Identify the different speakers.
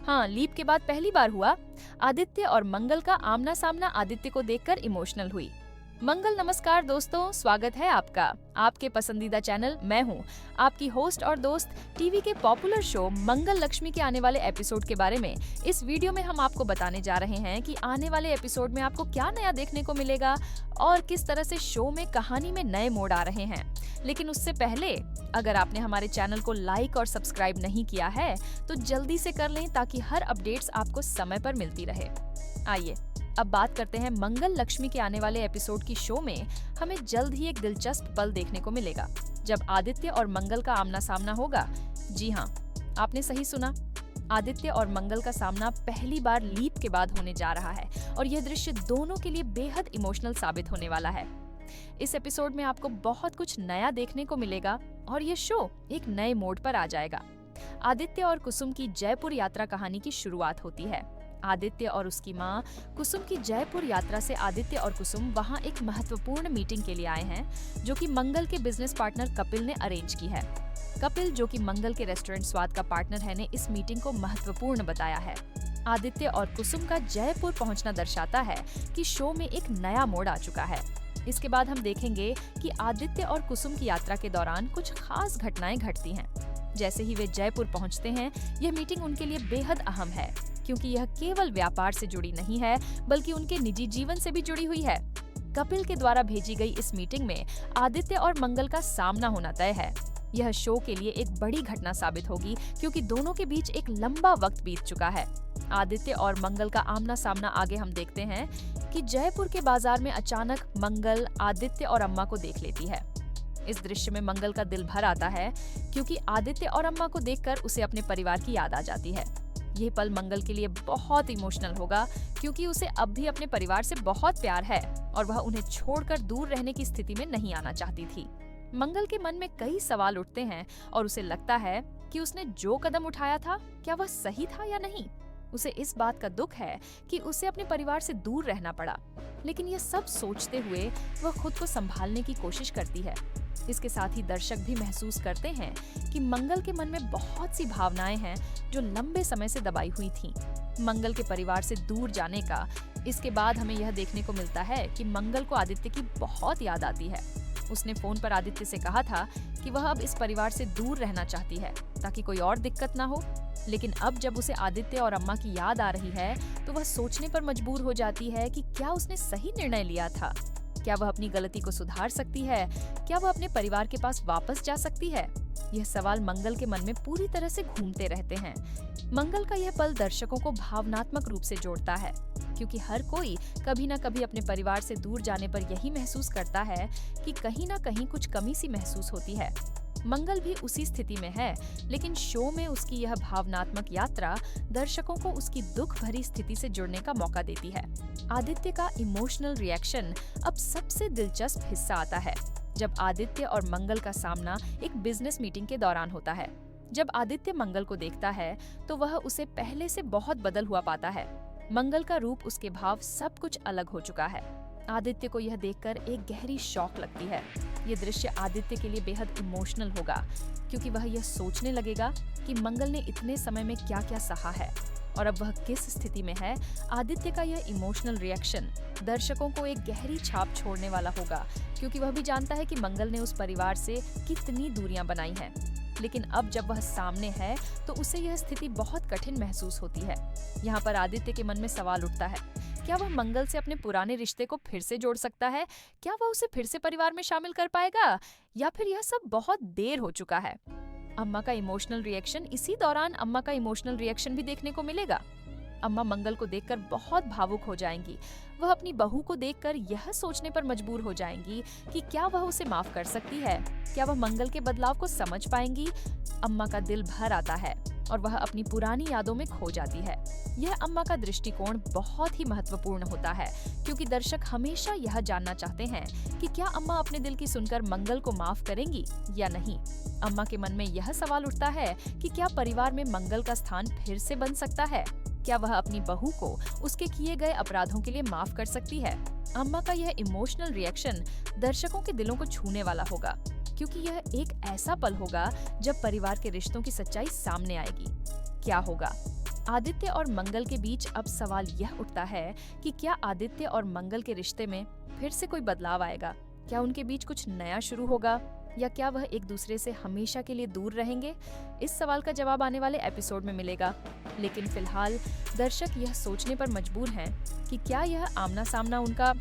Speaker 1: हाँ, लीप के बाद पहली बार हुआ। आदित्य और मंगल का आमना सामना आदित्य को देखकर इमोशनल हुई। मंगल, नमस्कार दोस्तों, स्वागत है आपका आपके पसंदीदा चैनल। मैं हूँ आपकी होस्ट और दोस्त। टीवी के पॉपुलर शो मंगल लक्ष्मी के आने वाले एपिसोड के बारे में इस वीडियो में हम आपको बताने जा रहे हैं कि आने वाले एपिसोड में आपको क्या नया देखने को मिलेगा और किस तरह से शो में कहानी में नए मोड़ आ रहे हैं। लेकिन उससे पहले अगर आपने हमारे चैनल को लाइक और सब्सक्राइब नहीं किया है तो जल्दी से कर लें ताकि हर अपडेट्स आपको समय पर मिलती रहे। आइए अब बात करते हैं मंगल लक्ष्मी के आने वाले एपिसोड की। शो में हमें जल्द ही एक दिलचस्प पल देखने को मिलेगा जब आदित्य और मंगल का आमना सामना होगा। जी हाँ, आपने सही सुना, आदित्य और मंगल का सामना पहली बार लीप के बाद होने जा रहा है और यह दृश्य दोनों के लिए बेहद इमोशनल साबित होने वाला है। इस एपिसोड में आपको बहुत कुछ नया देखने को मिलेगा और यह शो एक नए मोड़ पर आ जाएगा। आदित्य और कुसुम की जयपुर यात्रा कहानी की शुरुआत होती है। आदित्य और उसकी माँ कुसुम की जयपुर यात्रा से आदित्य और कुसुम वहाँ एक महत्वपूर्ण मीटिंग के लिए आए हैं जो कि मंगल के बिजनेस पार्टनर कपिल ने अरेंज की है। कपिल, जो कि मंगल के रेस्टोरेंट स्वाद का पार्टनर है, ने इस मीटिंग को महत्वपूर्ण बताया है। आदित्य और कुसुम का जयपुर पहुँचना दर्शाता है कि शो में एक नया मोड़ आ चुका है। इसके बाद हम देखेंगे कि आदित्य और कुसुम की यात्रा के दौरान कुछ खास घटनाएं घटती हैं। जैसे ही वे जयपुर पहुंचते हैं, यह मीटिंग उनके लिए बेहद अहम है क्योंकि यह केवल व्यापार से जुड़ी नहीं है बल्कि उनके निजी जीवन से भी जुड़ी हुई है। कपिल के द्वारा भेजी गई इस मीटिंग में आदित्य और मंगल का सामना होना तय है। यह शो के लिए एक बड़ी घटना साबित होगी क्योंकि दोनों के बीच एक लंबा वक्त बीत चुका है। आदित्य और मंगल का आमना सामना आगे हम देखते हैं कि जयपुर के बाजार में अचानक मंगल आदित्य और अम्मा को देख लेती है। इस दृश्य में मंगल का दिल भर आता है क्योंकि आदित्य और अम्मा को देखकर उसे अपने परिवार की याद आ जाती है। ये पल मंगल के लिए बहुत इमोशनल होगा क्योंकि उसे अब भी अपने परिवार से बहुत प्यार है और वह उन्हें छोड़कर दूर रहने की स्थिति में नहीं आना चाहती थी। मंगल के मन में कई सवाल उठते हैं और उसे लगता है कि उसने जो कदम उठाया था क्या वह सही था या नहीं। उसे इस बात का दुख है कि उसे अपने परिवार से दूर रहना पड़ा, लेकिन यह सब सोचते हुए वह खुद को संभालने की कोशिश करती है। इसके साथ ही दर्शक भी महसूस करते हैं कि मंगल के मन में बहुत सी भावनाएं हैं जो लंबे समय से दबाई हुई थीं। मंगल के परिवार से दूर जाने का इसके बाद हमें यह देखने को मिलता है कि मंगल को आदित्य की बहुत याद आती है। उसने फोन पर आदित्य से कहा था कि वह अब इस परिवार से दूर रहना चाहती है ताकि कोई और दिक्कत ना हो। लेकिन अब जब उसे आदित्य और अम्मा की याद आ रही है तो वह सोचने पर मजबूर हो जाती है कि क्या उसने सही निर्णय लिया था। क्या वह अपनी गलती को सुधार सकती है? क्या वह अपने परिवार के पास वापस जा सकती है? यह सवाल मंगल के मन में पूरी तरह से घूमते रहते हैं। मंगल का यह पल दर्शकों को भावनात्मक रूप से जोड़ता है क्योंकि हर कोई कभी न कभी अपने परिवार से दूर जाने पर यही महसूस करता है कि कहीं न कहीं कुछ कमी सी महसूस होती है। मंगल भी उसी स्थिति में है, लेकिन शो में उसकी यह भावनात्मक यात्रा दर्शकों को उसकी दुख भरी स्थिति से जुड़ने का मौका देती है। आदित्य का इमोशनल रिएक्शन अब सबसे दिलचस्प हिस्सा आता है जब आदित्य और मंगल का सामना एक बिजनेस मीटिंग के दौरान होता है। जब आदित्य मंगल को देखता है तो वह उसे पहले से बहुत बदल हुआ पाता है। मंगल का रूप, उसके भाव, सब कुछ अलग हो चुका है। आदित्य को यह देखकर एक गहरी शॉक लगती है। ये दृश्य आदित्य के लिए बेहद इमोशनल होगा क्योंकि वह यह सोचने लगेगा कि मंगल ने इतने समय में क्या क्या सहा है और अब वह किस स्थिति में है। आदित्य का यह इमोशनल रिएक्शन दर्शकों को एक गहरी छाप छोड़ने वाला होगा क्योंकि वह भी जानता है कि मंगल ने उस परिवार से कितनी दूरियां बनाई हैं। लेकिन अब जब वह सामने है तो उसे यह स्थिति बहुत कठिन महसूस होती है। यहाँ पर आदित्य के मन में सवाल उठता है, क्या वह मंगल से अपने पुराने रिश्ते को फिर से जोड़ सकता है? क्या वह उसे फिर से परिवार में शामिल कर पाएगा या फिर यह सब बहुत देर हो चुका है? अम्मा का इमोशनल रिएक्शन, इसी दौरान अम्मा का इमोशनल रिएक्शन भी देखने को मिलेगा। अम्मा मंगल को देखकर बहुत भावुक हो जाएंगी। वह अपनी बहू को देखकर यह सोचने पर मजबूर हो जाएंगी कि क्या वह उसे माफ कर सकती है? क्या वह मंगल के बदलाव को समझ पाएंगी? अम्मा का दिल भर आता है और वह अपनी पुरानी यादों में खो जाती है। यह अम्मा का दृष्टिकोण बहुत ही महत्वपूर्ण होता है क्योंकि दर्शक हमेशा यह जानना चाहते हैं कि क्या अम्मा अपने दिल की सुनकर मंगल को माफ करेंगी या नहीं। अम्मा के मन में यह सवाल उठता है कि क्या परिवार में मंगल का स्थान फिर से बन सकता है? क्या वह अपनी बहू को उसके किए गए अपराधों के लिए माफ कर सकती है? अम्मा का यह इमोशनल रिएक्शन दर्शकों के दिलों को छूने वाला होगा क्योंकि यह एक ऐसा पल होगा जब परिवार के रिश्तों की सच्चाई सामने आएगी। क्या होगा? आदित्य और मंगल के बीच अब सवाल यह उठता है कि क्या आदित्य और मंगल के रिश्ते में फिर से कोई बदलाव आएगा? क्या उनके बीच कुछ नया शुरू होगा या क्या वह एक दूसरे से हमेशा के लिए दूर रहेंगे? इस सवाल का जवाब आने वाले एपिसोड में मिलेगा। लेकिन फिलहाल दर्शक यह सोचने पर मजबूर हैं कि क्या यह आमना सामना उनका